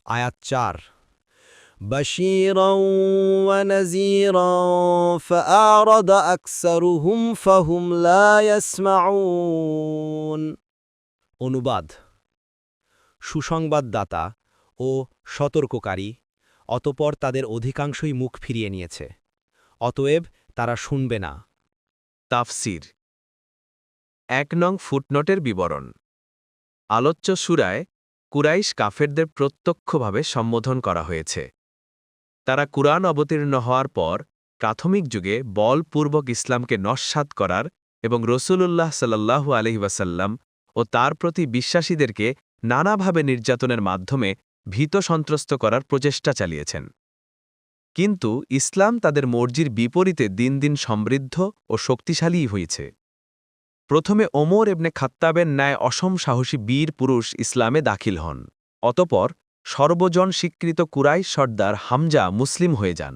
আয়াত ৪ بشيرا ونذيرا فأعرض أكثرهم فهم لا يسمعون অনুবাদ সুসংবাদদাতা ও সতর্ককারী অতঃপর তাদের অধিকাংশই মুখ ফিরিয়ে নিয়েছে অতএব তারা শুনবে না তাফসির ১ নং ফুটনোটের বিবরণ আলোচ্য সূরায় কুরাইশ কাফেরদের প্রত্যক্ষভাবে সম্বোধন করা হয়েছে তারা কুরআন অবতীর্ণ হওয়ার পর প্রাথমিক যুগে বলপূর্বক ইসলামকে নস্যাৎ করার এবং রসূলুল্লাহ সাল্লাল্লাহু আলাইহি ওয়াসাল্লাম ও তার প্রতি বিশ্বাসীদেরকে নানাভাবে নির্যাতনের মাধ্যমে ভীত সন্ত্রস্ত করার প্রচেষ্টা চালিয়েছেন কিন্তু ইসলাম তাদের মর্জির বিপরীতে দিন দিন সমৃদ্ধ ও শক্তিশালীই হয়েছে প্রথমে ওমর ইবনে খাত্তাবের ন্যায় অসম সাহসী বীর পুরুষ ইসলামে দাখিল হন অতপর সর্বজন স্বীকৃত কুরাইশ সর্দার হামজা মুসলিম হয়ে যান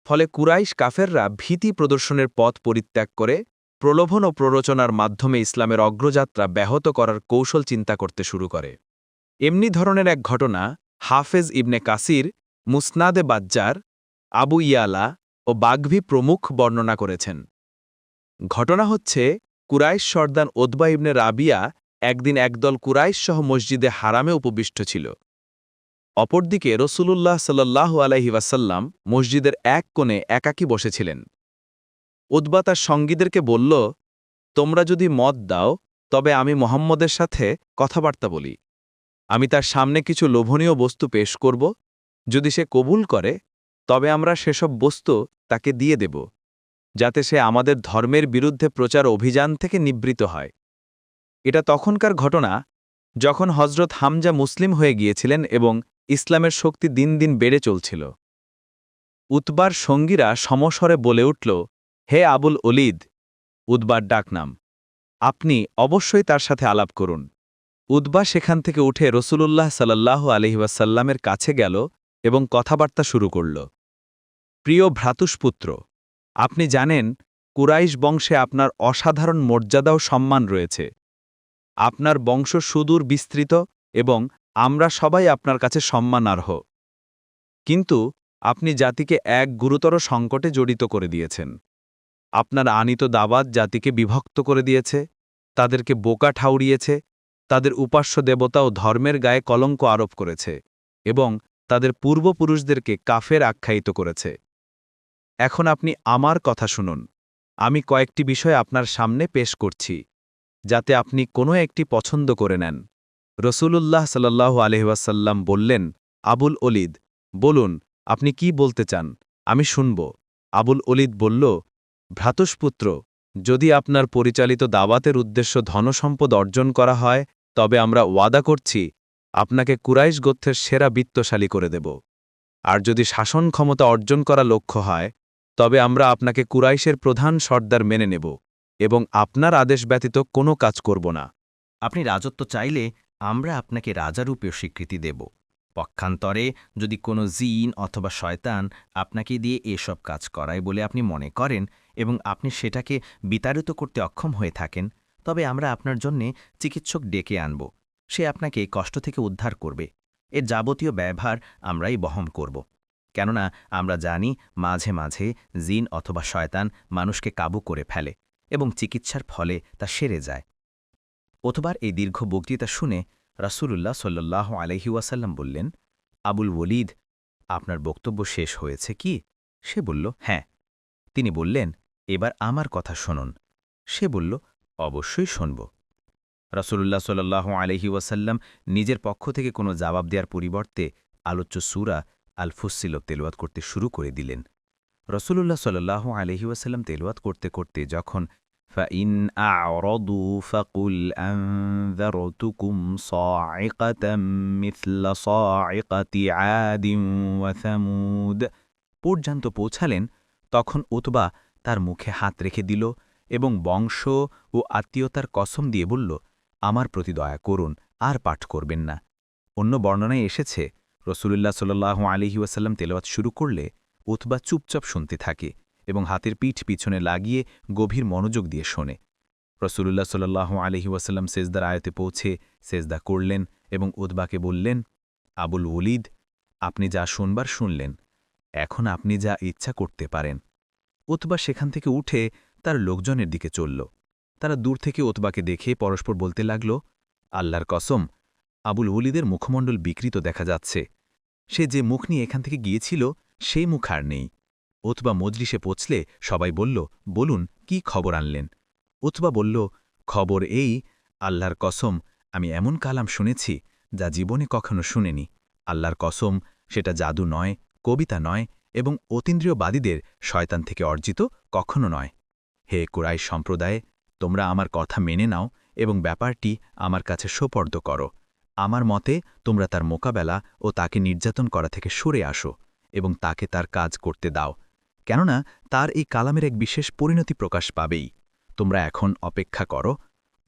ফলে কুরাইশ কাফেররা ভীতি প্রদর্শনের পথ পরিত্যাগ করে প্রলোভন ও প্ররোচনার মাধ্যমে ইসলামের অগ্রযাত্রা ব্যাহত করার কৌশল চিন্তা করতে শুরু করে এমনি ধরনের এক ঘটনা হাফেজ ইবনে কাসির মুসনাদে বাজ্জার আবু ইয়ালা ও বাগভি প্রমুখ বর্ণনা করেছেন ঘটনা হচ্ছে কুরাইশ সর্দার ওতবা ইবনে রাবিয়া একদিন একদল কুরাইশ সহ মসজিদে হারামে উপবিষ্ট ছিল অপরদিকে রসূলুল্লাহ সাল্লাল্লাহু আলাইহি ওয়াসাল্লাম মসজিদের এক কোণে একাকী বসেছিলেন উতবা তার সঙ্গীদেরকে বলল তোমরা যদি মত দাও তবে আমি মোহাম্মদের সাথে কথাবার্তা বলি আমি তার সামনে কিছু লোভনীয় বস্তু পেশ করব যদি সে কবুল করে তবে আমরা সেসব বস্তু তাকে দিয়ে দেব যাতে সে আমাদের ধর্মের বিরুদ্ধে প্রচার অভিযান থেকে নিবৃত হয় এটা তখনকার ঘটনা যখন হজরত হামজা মুসলিম হয়ে গিয়েছিলেন এবং ইসলামের শক্তি দিন দিন বেড়ে চলছিল উতবার সঙ্গীরা সমস্বরে বলে উঠল হে আবুল ওলিদ উতবার ডাকনাম আপনি অবশ্যই তার সাথে আলাপ করুন উতবা সেখান থেকে উঠে রসূলুল্লাহ সাল্লাল্লাহু আলাইহি ওয়াসাল্লামের কাছে গেল এবং কথাবার্তা শুরু করল প্রিয় ভ্রাতুষ্পুত্র আপনি জানেন কুরাইশ বংশে আপনার অসাধারণ মর্যাদা ও সম্মান রয়েছে আপনার বংশ সুদূর বিস্তৃত এবং আমরা সবাই আপনার কাছে সম্মানার্হ কিন্তু আপনি জাতিকে এক গুরুতর সংকটে জড়িত করে দিয়েছেন আপনার আনিত দাবাত জাতিকে বিভক্ত করে দিয়েছে তাদেরকে বোকা ঠাউরিয়েছে তাদের উপাস্য দেবতা ও ধর্মের গায়ে কলঙ্ক আরোপ করেছে এবং তাদের পূর্বপুরুষদেরকে কাফের আখ্যায়িত করেছে এখন আপনি আমার কথা শুনুন আমি কয়েকটি বিষয় আপনার সামনে পেশ করছি যাতে আপনি কোনো একটি পছন্দ করে নেন রসূলুল্লাহ সাল্লাল্লাহু আলাইহি ওয়াসাল্লাম বললেন আবুল ওলিদ বলুন আপনি কি বলতে চান আমি শুনব আবুল ওলিদ বলল ভ্রাতুষ্পুত্র যদি আপনার পরিচালিত দাওয়াতের উদ্দেশ্য ধনসম্পদ অর্জন করা হয় তবে আমরা ওয়াদা করছি আপনাকে কুরাইশ গোত্রের সেরা বিত্তশালী করে দেব আর যদি শাসন ক্ষমতা অর্জন করা লক্ষ্য হয় তবে আমরা আপনাকে কুরাইশের প্রধান সর্দার মেনে নেব এবং আপনার আদেশ ব্যতীত কোনো কাজ করব না আপনি রাজত্ব চাইলে আমরা আপনাকে রাজারূপেও স্বীকৃতি দেব পক্ষান্তরে যদি কোনো জিন অথবা শয়তান আপনাকে দিয়ে এসব কাজ করায় বলে আপনি মনে করেন এবং আপনি সেটাকে বিতাড়িত করতে অক্ষম হয়ে থাকেন তবে আমরা আপনার জন্যে চিকিৎসক ডেকে আনব সে আপনাকে কষ্ট থেকে উদ্ধার করবে এর যাবতীয় ব্যয়ভার আমরাই বহন করব কেননা আমরা জানি মাঝে মাঝে জিন অথবা শয়তান মানুষকে কাবু করে ফেলে এবং চিকিৎসার ফলে তা সেরে যায় অথবার এই দীর্ঘ বক্তৃতা শুনে রাসূলুল্লাহ সাল্লাল্লাহু আলাইহি ওয়াসাল্লাম বললেন আবুল ওলীদ আপনার বক্তব্য শেষ হয়েছে কি সে বলল হ্যাঁ তিনি বললেন এবার আমার কথা শুনুন সে বলল অবশ্যই শুনব রাসূলুল্লাহ সাল্লাল্লাহু আলাইহি ওয়াসাল্লাম নিজের পক্ষ থেকে কোনো জবাব দেওয়ার পরিবর্তে আলোচ্য সূরা আল ফুসসিলত তেলাওয়াত করতে শুরু করে দিলেন রাসূলুল্লাহ সাল্লাল্লাহু আলাইহি ওয়াসাল্লাম তেলাওয়াত করতে করতে যখন فإن أعرضوا فقل أنذرتكم صاعقة مثل صاعقة عاد وثمود পর্যন্ত পৌঁছালেন তখন উতবা তার মুখে হাত রেখে দিল এবং বংশ ও আত্মীয়তার কসম দিয়ে বলল আমার প্রতি দয়া করুন আর পাঠ করবেন না অন্য বর্ণনায় এসেছে রাসূলুল্লাহ সাল্লাল্লাহু আলাইহি ওয়াসাল্লাম তেলাওয়াত শুরু করলে উতবা চুপচাপ শুনতে থাকে এবং হাতের পিঠ পিছনে লাগিয়ে গভীর মনোযোগ দিয়ে শোনে রাসূলুল্লাহ সাল্লাল্লাহু আলাইহি ওয়াসাল্লাম সেজদার আয়াতে পৌঁছে সেজদা করলেন এবং উতবাকে বললেন আবুল ওলিদ, আপনি যা শুনবার শুনলেন, এখন আপনি যা ইচ্ছা করতে পারেন। উতবা সেখান থেকে উঠে তার লোকজনের দিকে চলল। তারা দূর থেকে উতবাকে দেখে পরস্পর বলতে লাগল, আল্লাহর কসম, আবুল ওলিদের মুখমণ্ডল বিকৃত দেখা যাচ্ছে। সে যে মুখ নিয়ে এখান থেকে গিয়েছিল সেই মুখ আর নেই। উতবা মজলিসে পৌঁছলে সবাই বলল, বলুন কি খবর আনলেন? উতবা বলল, খবর এই, আল্লাহর কসম, আমি এমন কালাম শুনেছি যা জীবনে কখনো শুনেনি। আল্লাহর কসম, সেটা জাদু নয়, কবিতা নয় এবং অতীন্দ্রিয়বাদীদের শয়তান থেকে অর্জিত কখনো নয়। হে কুরাইশ সম্প্রদায়, তোমরা আমার কথা মেনে নাও এবং ব্যাপারটি আমার কাছে সোপর্দ করো। আমার মতে তোমরা তার মোকাবেলা ও তাকে নির্যাতন করা থেকে সরে আসো এবং তাকে তার কাজ করতে দাও, কেননা তার এই কালামের এক বিশেষ পরিণতি প্রকাশ পাবেই। তোমরা এখন অপেক্ষা করো,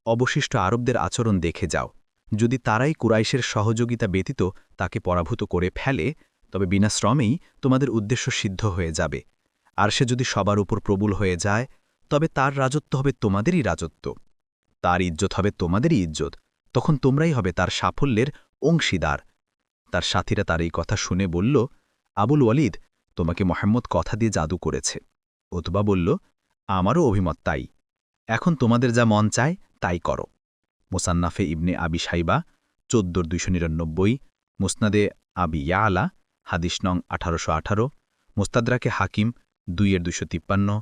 অবশিষ্ট আরবদের আচরণ দেখে যাও। যদি তারাই কুরাইশের সহযোগিতা ব্যতীত তাকে পরাভূত করে ফেলে, তবে বিনা শ্রমেই তোমাদের উদ্দেশ্য সিদ্ধ হয়ে যাবে। আর সে যদি সবার উপর প্রবল হয়ে যায়, তবে তার রাজত্ব হবে তোমাদেরই রাজত্ব, তার ইজ্জত হবে তোমাদেরই ইজ্জত, তখন তোমরাই হবে তার সাফল্যের অংশীদার। তার সাথীরা তার এই কথা শুনে বলল, আবুল ওয়ালিদ, তোমাকে মোহাম্মদ কথা দিয়ে জাদু করেছে। উতবা বলল, আমারও অভিমত তাই। এখন তোমাদের যা মন চায় তাই করো। মুসান্নাফে ইবনে আবি সাইবা ১৪,২৯৯, মুসনাদে আবি ইয়ালা হাদিস নং ১৮১৮, মুস্তাদরাকে হাকিম ২-২৫৩,